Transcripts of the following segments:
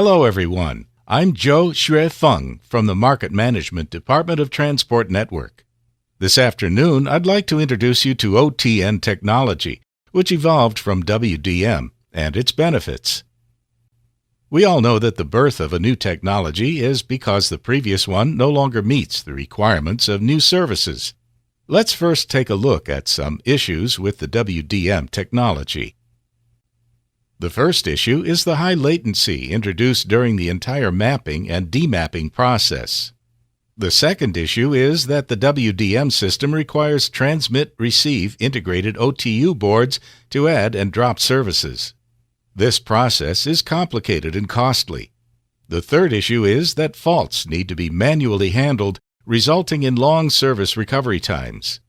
Hello, everyone. I'm Joe Xue Feng from the Market Management Department of Transport Network. This afternoon, I'd like to introduce you to OTN Technology, which evolved from WDM, and its benefits. We all know that the birth of a new technology is because the previous one no longer meets the requirements of new services. Let's first take a look at some issues with the WDM technology. The first issue is the high latency introduced during the entire mapping and demapping process. The second issue is that the WDM system requires transmit-receive integrated OTU boards to add and drop services. This process is complicated and costly. The third issue is that faults need to be manually handled, resulting in long service recovery times.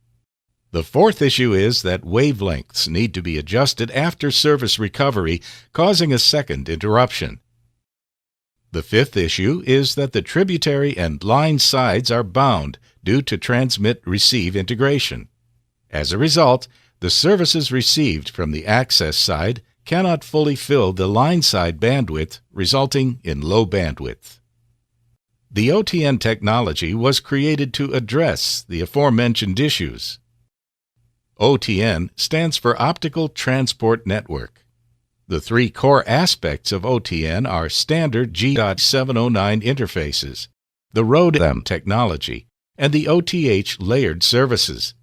The fourth issue is that wavelengths need to be adjusted after service recovery, causing a second interruption. The fifth issue is that the tributary and line sides are bound due to transmit-receive integration. As a result, the services received from the access side cannot fully fill the line side bandwidth, resulting in low bandwidth. The OTN technology was created to address the aforementioned issues. OTN stands for Optical Transport Network. The three core aspects of OTN are standard G.709 interfaces, the ROADM technology, and the OTH layered services.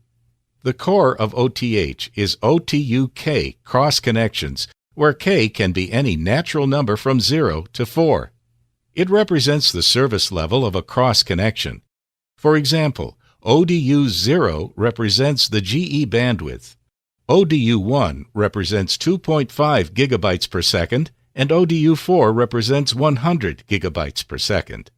The core of OTH is OTU-K cross connections, where K can be any natural number from 0 to 4. It represents the service level of a cross connection. For example, ODU0 represents the GE bandwidth, ODU1 represents 2.5 gigabytes per second, and ODU4 represents 100 gigabytes per second.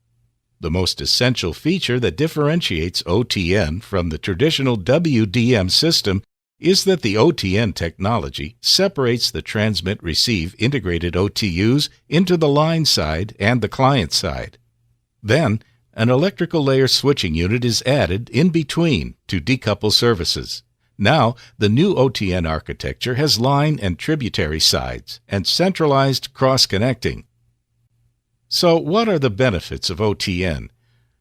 The most essential feature that differentiates OTN from the traditional WDM system is that the OTN technology separates the transmit-receive integrated OTUs into the line side and the client side. Then, an electrical layer switching unit is added in between to decouple services. Now, the new OTN architecture has line and tributary sides and centralized cross-connecting. So, what are the benefits of OTN?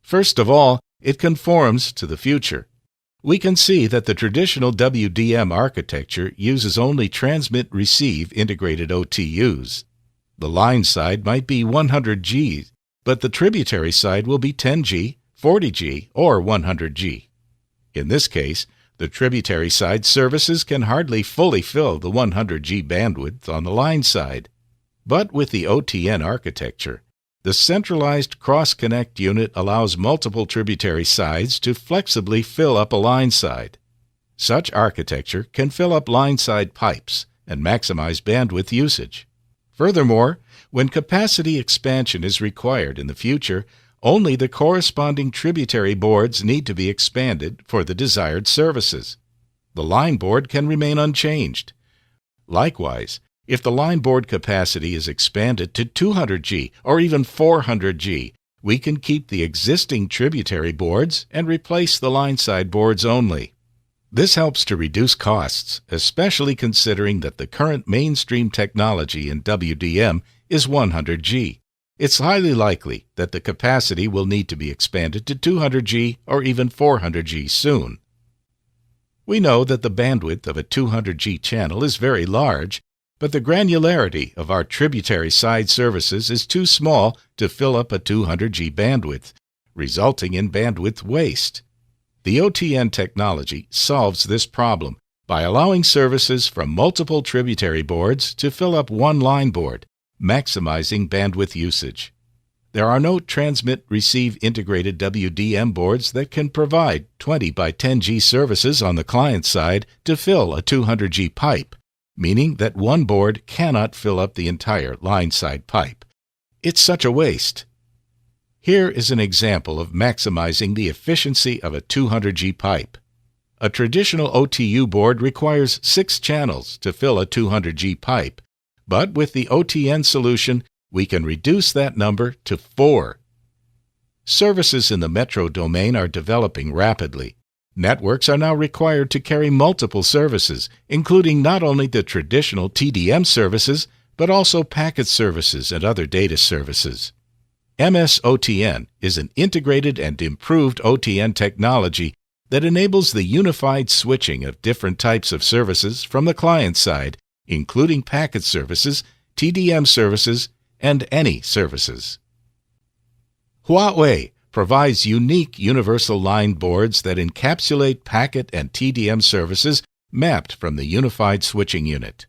First of all, it conforms to the future. We can see that the traditional WDM architecture uses only transmit-receive integrated OTUs. The line side might be 100G, but the tributary side will be 10G, 40G, or 100G. In this case, the tributary side services can hardly fully fill the 100G bandwidth on the line side. But with the OTN architecture, the centralized cross-connect unit allows multiple tributary sides to flexibly fill up a line side. Such architecture can fill up line side pipes and maximize bandwidth usage. Furthermore, when capacity expansion is required in the future, only the corresponding tributary boards need to be expanded for the desired services. The line board can remain unchanged. Likewise, if the line board capacity is expanded to 200G or even 400G, we can keep the existing tributary boards and replace the line side boards only. This helps to reduce costs, especially considering that the current mainstream technology in WDM is 100G. It's highly likely that the capacity will need to be expanded to 200G or even 400G soon. We know that the bandwidth of a 200G channel is very large, but the granularity of our tributary side services is too small to fill up a 200G bandwidth, resulting in bandwidth waste. The OTN technology solves this problem by allowing services from multiple tributary boards to fill up one line board, maximizing bandwidth usage. There are no transmit-receive integrated WDM boards that can provide 20 by 10G services on the client side to fill a 200G pipe, meaning that one board cannot fill up the entire line side pipe. It's such a waste. Here is an example of maximizing the efficiency of a 200G pipe. A traditional OTU board requires 6 channels to fill a 200G pipe, but with the OTN solution, we can reduce that number to 4. Services in the metro domain are developing rapidly. Networks are now required to carry multiple services, including not only the traditional TDM services, but also packet services and other data services. MS-OTN is an integrated and improved OTN technology that enables the unified switching of different types of services from the client side, including packet services, TDM services, and any services. Huawei provides unique universal line boards that encapsulate packet and TDM services mapped from the unified switching unit.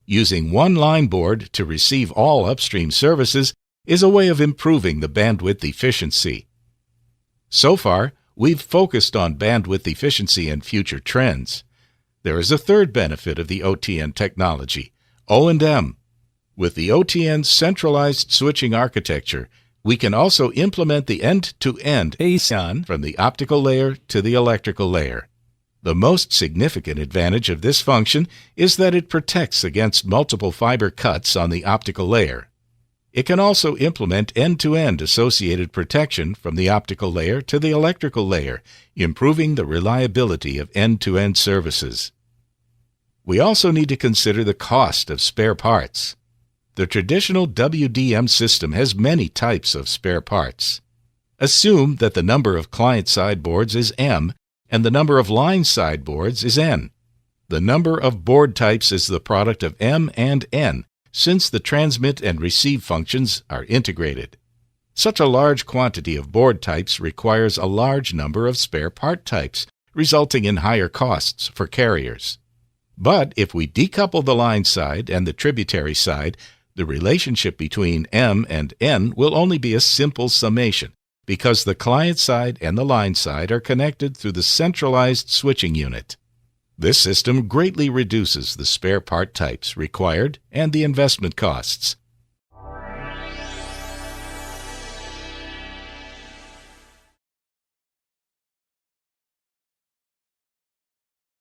Using one line board to receive all upstream services is a way of improving the bandwidth efficiency. So far, we've focused on bandwidth efficiency and future trends. There is a third benefit of the OTN technology, O&M. With the OTN centralized switching architecture, we can also implement the end-to-end ASIN from the optical layer to the electrical layer. The most significant advantage of this function is that it protects against multiple fiber cuts on the optical layer. It can also implement end-to-end associated protection from the optical layer to the electrical layer, improving the reliability of end-to-end services. We also need to consider the cost of spare parts. The traditional WDM system has many types of spare parts. Assume that the number of client-side boards is M and the number of line-side boards is N. The number of board types is the product of M and N, since the transmit and receive functions are integrated. Such a large quantity of board types requires a large number of spare part types, resulting in higher costs for carriers. But if we decouple the line side and the tributary side, the relationship between M and N will only be a simple summation, because the client side and the line side are connected through the centralized switching unit. This system greatly reduces the spare part types required and the investment costs.